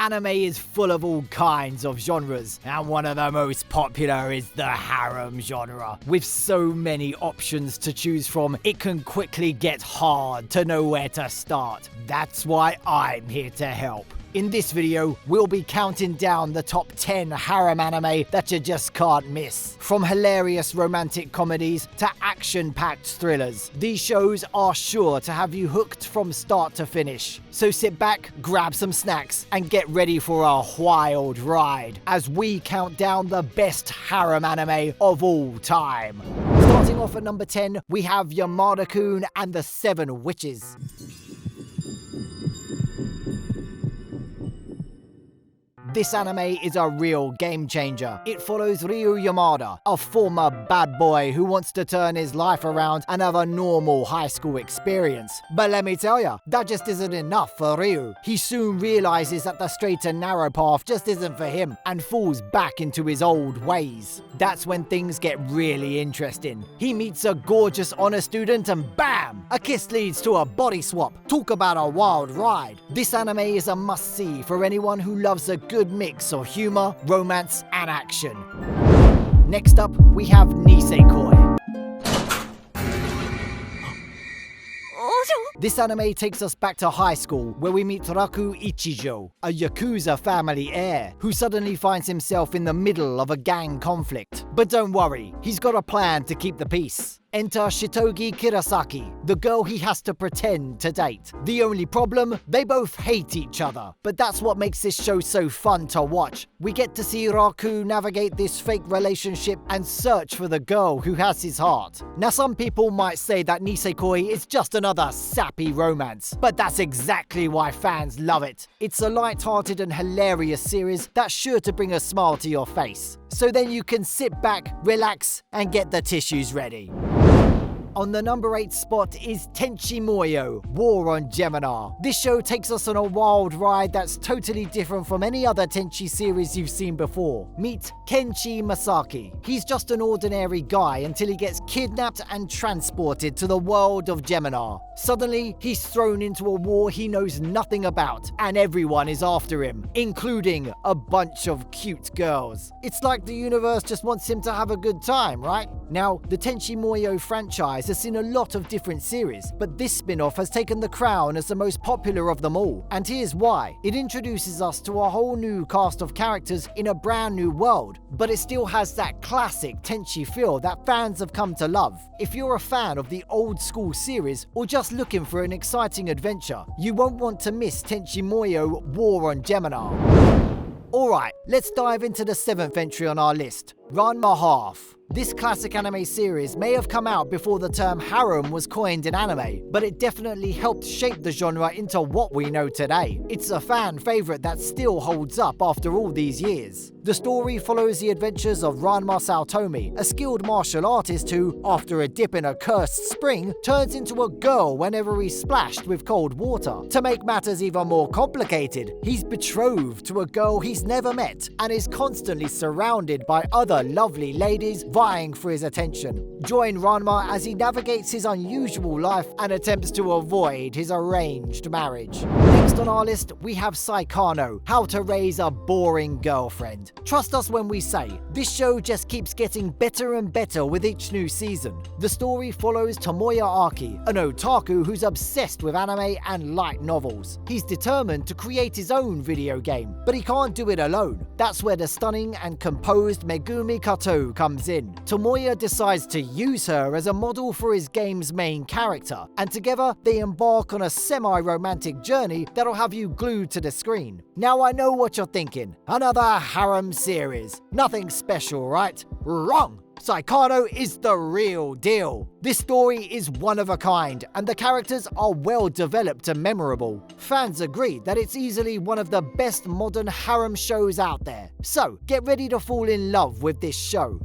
Anime is full of all kinds of genres, and one of the most popular is the harem genre. With so many options to choose from, it can quickly get hard to know where to start. That's why I'm here to help. In this video, we'll be counting down the top 10 harem anime that you just can't miss. From hilarious romantic comedies to action-packed thrillers, these shows are sure to have you hooked from start to finish. So sit back, grab some snacks, and get ready for a wild ride as we count down the best harem anime of all time. Starting off at number 10, we have Yamada-kun and the Seven Witches. This anime is a real game changer. It follows Ryu Yamada, a former bad boy who wants to turn his life around and have a normal high school experience. But let me tell ya, that just isn't enough for Ryu. He soon realizes that the straight and narrow path just isn't for him and falls back into his old ways. That's when things get really interesting. He meets a gorgeous honor student and bam! A kiss leads to a body swap. Talk about a wild ride. This anime is a must-see for anyone who loves a good mix of humor, romance, and action. Next up, we have Nisekoi. This anime takes us back to high school, where we meet Raku Ichijo, a Yakuza family heir, who suddenly finds himself in the middle of a gang conflict. But don't worry, he's got a plan to keep the peace. Enter Shitogi Kirasaki, the girl he has to pretend to date. The only problem? They both hate each other. But that's what makes this show so fun to watch. We get to see Raku navigate this fake relationship and search for the girl who has his heart. Now some people might say that Nisekoi is just another sappy romance, but that's exactly why fans love it. It's a light-hearted and hilarious series that's sure to bring a smile to your face. So then you can sit back, relax, and get the tissues ready. On the number 8 spot is Tenchi Muyo, War on Geminar. This show takes us on a wild ride that's totally different from any other Tenchi series you've seen before. Meet Kenshi Masaki. He's just an ordinary guy until he gets kidnapped and transported to the world of Geminar. Suddenly, he's thrown into a war he knows nothing about, and everyone is after him, including a bunch of cute girls. It's like the universe just wants him to have a good time, right? Now, the Tenchi Muyo franchise has seen a lot of different series, but this spin-off has taken the crown as the most popular of them all, and here's why. It introduces us to a whole new cast of characters in a brand new world, but it still has that classic Tenchi feel that fans have come to love. If you're a fan of the old school series, or just looking for an exciting adventure, you won't want to miss Tenchi Muyo War on Geminar. Alright, let's dive into the 7th entry on our list, Ranma Half. This classic anime series may have come out before the term harem was coined in anime, but it definitely helped shape the genre into what we know today. It's a fan favorite that still holds up after all these years. The story follows the adventures of Ranma Saotomi, a skilled martial artist who, after a dip in a cursed spring, turns into a girl whenever he's splashed with cold water. To make matters even more complicated, he's betrothed to a girl he's never met and is constantly surrounded by other lovely ladies vying for his attention. Join Ranma as he navigates his unusual life and attempts to avoid his arranged marriage. Next on our list, we have Saikano, How to Raise a Boring Girlfriend. Trust us when we say, this show just keeps getting better and better with each new season. The story follows Tomoya Aki, an otaku who's obsessed with anime and light novels. He's determined to create his own video game, but he can't do it alone. That's where the stunning and composed Megumi Kato comes in. Tomoya decides to use her as a model for his game's main character, and together they embark on a semi-romantic journey that'll have you glued to the screen. Now I know what you're thinking, another harem series. Nothing special, right? Wrong! Saikano is the real deal. This story is one of a kind, and the characters are well developed and memorable. Fans agree that it's easily one of the best modern harem shows out there. So, get ready to fall in love with this show.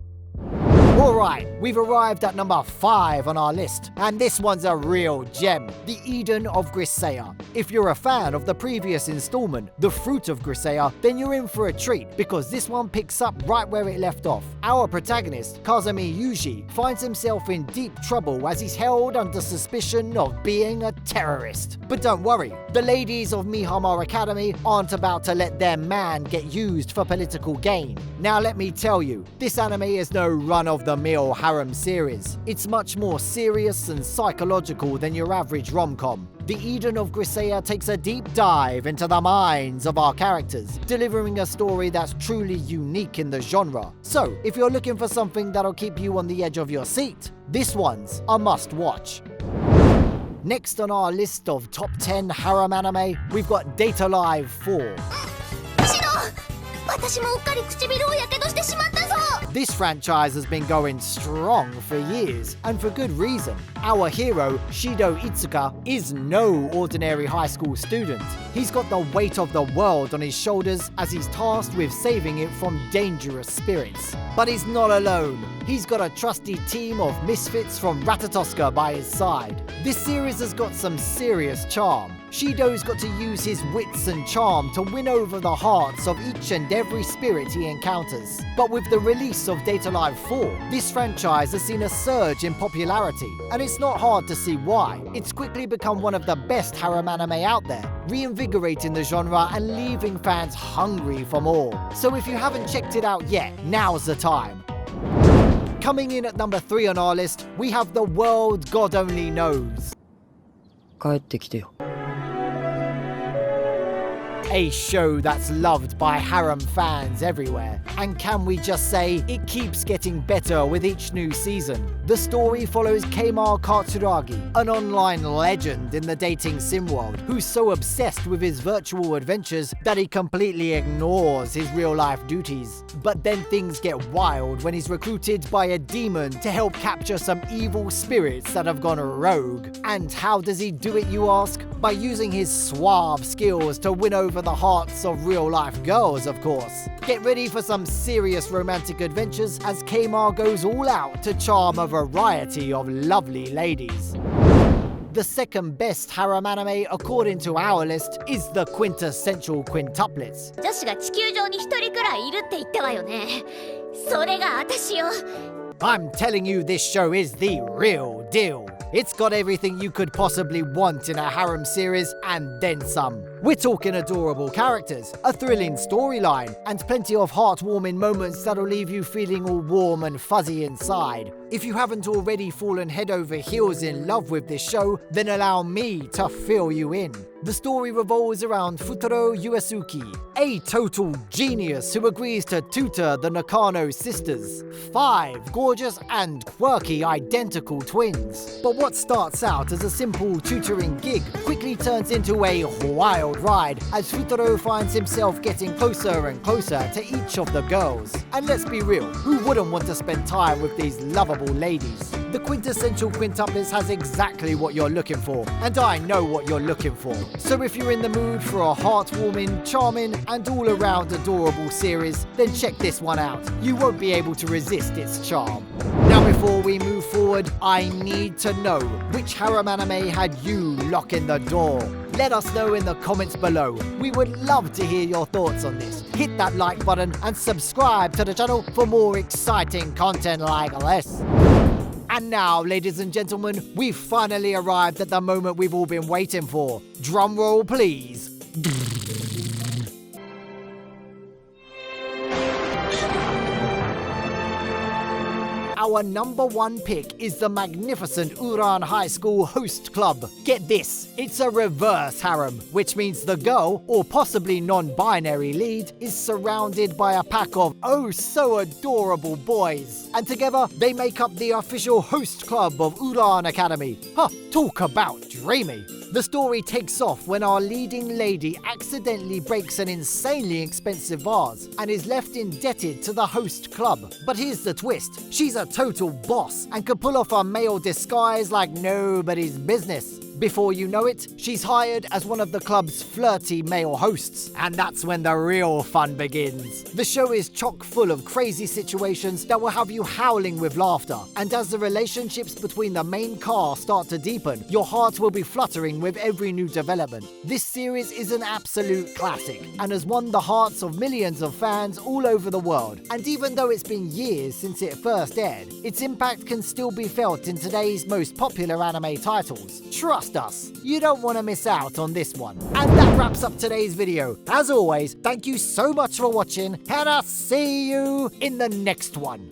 Alright, we've arrived at number 5 on our list, and this one's a real gem, The Eden of Grisea. If you're a fan of the previous installment, The Fruit of Grisea, then you're in for a treat, because this one picks up right where it left off. Our protagonist, Kazumi Yuji, finds himself in deep trouble as he's held under suspicion of being a terrorist. But don't worry, the ladies of Mihamar Academy aren't about to let their man get used for political gain. Now let me tell you, this anime is no run-of-the-mill harem series. It's much more serious and psychological than your average rom-com. The Eden of Grisea takes a deep dive into the minds of our characters, delivering a story that's truly unique in the genre. So, if you're looking for something that'll keep you on the edge of your seat, this one's a must-watch. Next on our list of top 10 harem anime, we've got Date Alive 4. This franchise has been going strong for years, and for good reason. Our hero, Shido Itsuka, is no ordinary high school student. He's got the weight of the world on his shoulders as he's tasked with saving it from dangerous spirits. But he's not alone. He's got a trusty team of misfits from Ratatoska by his side. This series has got some serious charm. Shido's got to use his wits and charm to win over the hearts of each and every spirit he encounters. But with the release of Date Alive 4, this franchise has seen a surge in popularity, and it's not hard to see why. It's quickly become one of the best harem anime out there, reinvigorating the genre and leaving fans hungry for more. So if you haven't checked it out yet, now's the time. Coming in at number 3 on our list, we have The World God Only Knows. 帰ってきてよ。 A show that's loved by harem fans everywhere. And can we just say, it keeps getting better with each new season. The story follows Keimar Katsuragi, an online legend in the dating sim world, who's so obsessed with his virtual adventures that he completely ignores his real-life duties. But then things get wild when he's recruited by a demon to help capture some evil spirits that have gone rogue. And how does he do it, you ask? By using his suave skills to win over the hearts of real-life girls, of course. Get ready for some serious romantic adventures as Keimar goes all out to charm a variety of lovely ladies. The second best harem anime, according to our list, is the Quintessential Quintuplets. 女子が地球上に一人くらいいるって言ったわよね。それが私よ。 I'm telling you, this show is the real deal. It's got everything you could possibly want in a harem series, and then some. We're talking adorable characters, a thrilling storyline, and plenty of heartwarming moments that'll leave you feeling all warm and fuzzy inside. If you haven't already fallen head over heels in love with this show, then allow me to fill you in. The story revolves around Futaro Uesugi, a total genius who agrees to tutor the Nakano sisters, 5 gorgeous and quirky identical twins. But what starts out as a simple tutoring gig quickly turns into a wild ride as Futaro finds himself getting closer and closer to each of the girls. And let's be real, who wouldn't want to spend time with these lovable ladies? The Quintessential Quintuplets has exactly what you're looking for, and I know what you're looking for. So if you're in the mood for a heartwarming, charming, and all-around adorable series, then check this one out. You won't be able to resist its charm. Now before we move forward, I need to know, which harem anime had you locking the door? Let us know in the comments below. We would love to hear your thoughts on this. Hit that like button and subscribe to the channel for more exciting content like this. And now, ladies and gentlemen, we've finally arrived at the moment we've all been waiting for. Drum roll, please. Our number 1 pick is the magnificent Ouran High School Host Club. Get this, it's a reverse harem, which means the girl, or possibly non-binary lead, is surrounded by a pack of oh so adorable boys. And together, they make up the official host club of Ouran Academy. Talk about dreamy. The story takes off when our leading lady accidentally breaks an insanely expensive vase and is left indebted to the host club. But here's the twist. She's a total boss and can pull off a male disguise like nobody's business. Before you know it, she's hired as one of the club's flirty male hosts, and that's when the real fun begins. The show is chock full of crazy situations that will have you howling with laughter, and as the relationships between the main cast start to deepen, your heart will be fluttering with every new development. This series is an absolute classic, and has won the hearts of millions of fans all over the world. And even though it's been years since it first aired, its impact can still be felt in today's most popular anime titles. Trust us, you don't want to miss out on this one. And that wraps up today's video. As always, thank you so much for watching, and I'll see you in the next one.